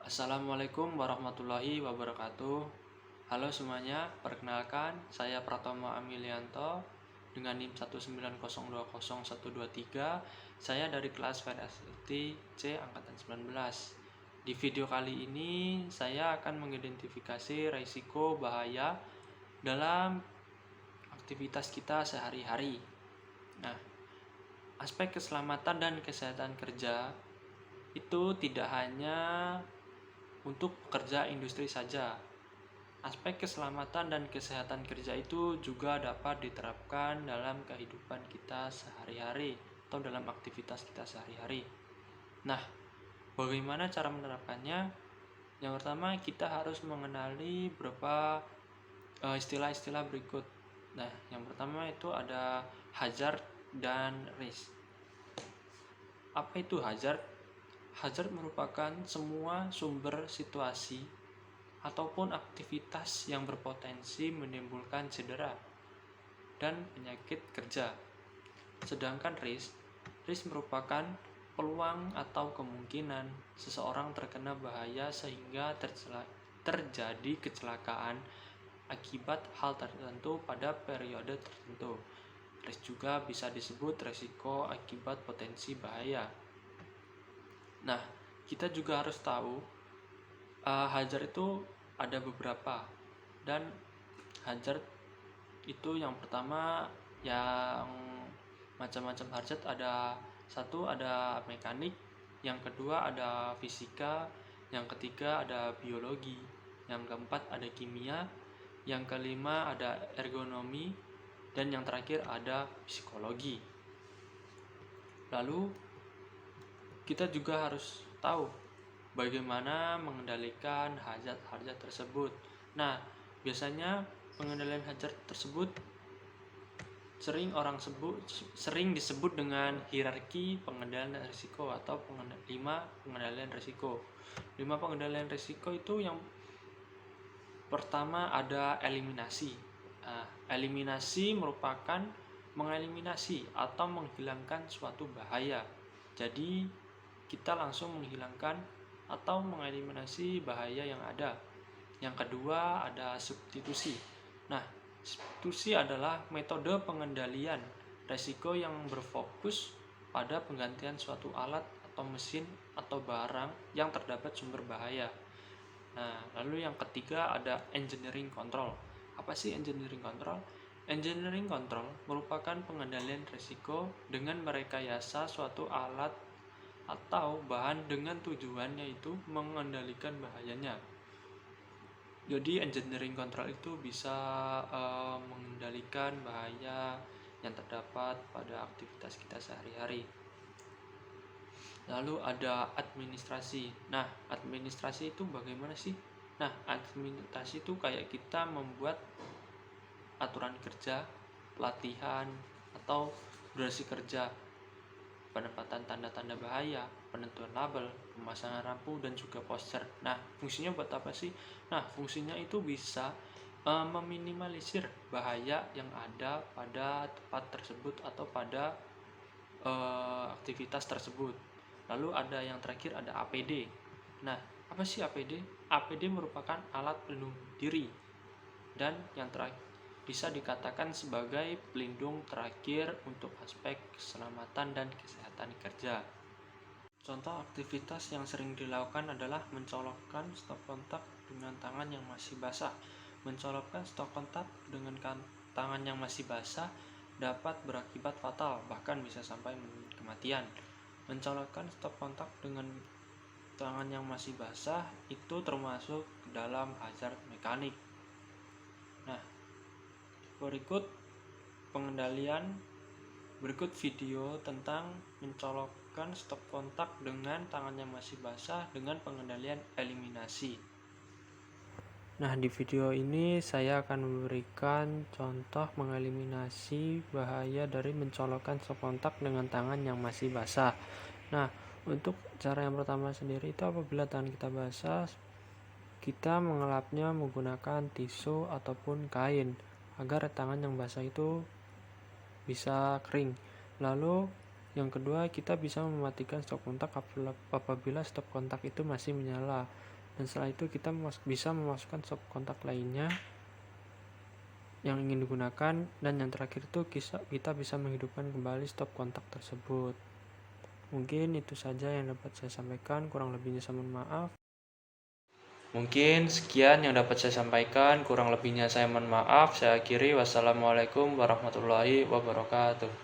Assalamualaikum warahmatullahi wabarakatuh. Halo semuanya, perkenalkan saya Pratomo Amilianto dengan NIM 190200123. Saya dari kelas VSLT C angkatan 19. Di video kali ini saya akan mengidentifikasi risiko bahaya dalam aktivitas kita sehari-hari. Nah, aspek keselamatan dan kesehatan kerja itu tidak hanya untuk pekerja industri saja. Aspek keselamatan dan kesehatan kerja itu juga dapat diterapkan dalam kehidupan kita sehari-hari atau dalam aktivitas kita sehari-hari. Nah, bagaimana cara menerapkannya? Yang pertama, kita harus mengenali beberapa istilah-istilah berikut. Nah, yang pertama itu ada hazard dan risk. Apa itu hazard? Hazard merupakan semua sumber situasi ataupun aktivitas yang berpotensi menimbulkan cedera dan penyakit kerja. Sedangkan risk merupakan peluang atau kemungkinan seseorang terkena bahaya sehingga terjadi kecelakaan akibat hal tertentu pada periode tertentu. Risk juga bisa disebut risiko akibat potensi bahaya. Nah, kita juga harus tahu hazard itu ada beberapa, dan hazard itu yang pertama yang macam-macam hazard ada mekanik, yang kedua ada fisika, yang ketiga ada biologi, yang keempat ada kimia, yang kelima ada ergonomi, dan yang terakhir ada psikologi. Lalu kita juga harus tahu bagaimana mengendalikan hazard tersebut. Nah, biasanya pengendalian hazard tersebut sering disebut dengan hierarki pengendalian risiko atau 5 pengendalian risiko. 5 pengendalian risiko itu yang pertama ada eliminasi. Eliminasi merupakan mengeliminasi atau menghilangkan suatu bahaya. Jadi kita langsung menghilangkan atau mengeliminasi bahaya yang ada. Yang kedua ada substitusi. Nah, substitusi adalah metode pengendalian risiko yang berfokus pada penggantian suatu alat atau mesin atau barang yang terdapat sumber bahaya. Nah, lalu yang ketiga ada engineering control. Apa sih engineering control? Engineering control merupakan pengendalian risiko dengan merekayasa suatu alat atau bahan dengan tujuan yaitu mengendalikan bahayanya. Jadi engineering control itu bisa mengendalikan bahaya yang terdapat pada aktivitas kita sehari-hari. Lalu ada administrasi. Nah, administrasi itu bagaimana sih? Nah, administrasi itu kayak kita membuat aturan kerja, pelatihan, atau durasi kerja, penempatan tanda-tanda bahaya, penentuan label, pemasangan lampu, dan juga poster. Nah, fungsinya buat apa sih? Nah, fungsinya itu bisa meminimalisir bahaya yang ada pada tempat tersebut atau pada aktivitas tersebut. Lalu ada yang terakhir ada APD. Nah, apa sih APD? APD merupakan alat pelindung diri dan yang terakhir bisa dikatakan sebagai pelindung terakhir untuk aspek keselamatan dan kesehatan kerja. Contoh aktivitas yang sering dilakukan adalah mencolokkan stop kontak dengan tangan yang masih basah. Mencolokkan stop kontak dengan tangan yang masih basah dapat berakibat fatal, bahkan bisa sampai kematian. Mencolokkan stop kontak dengan tangan yang masih basah itu termasuk dalam hazard mekanik. Nah, berikut video tentang mencolokkan stop kontak dengan tangan yang masih basah dengan pengendalian eliminasi. Nah, di video ini saya akan memberikan contoh mengeliminasi bahaya dari mencolokkan stop kontak dengan tangan yang masih basah. Nah, untuk cara yang pertama sendiri itu apabila tangan kita basah, kita mengelapnya menggunakan tisu ataupun kain agar tangan yang basah itu bisa kering. Lalu yang kedua, kita bisa mematikan stop kontak apabila stop kontak itu masih menyala. dan setelah itu kita bisa memasukkan stop kontak lainnya yang ingin digunakan, dan yang terakhir itu kita bisa menghidupkan kembali stop kontak tersebut. Mungkin itu saja yang dapat saya sampaikan, kurang lebihnya saya mohon maaf. Mungkin sekian yang dapat saya sampaikan, kurang lebihnya saya mohon maaf. Saya akhiri, wassalamualaikum warahmatullahi wabarakatuh.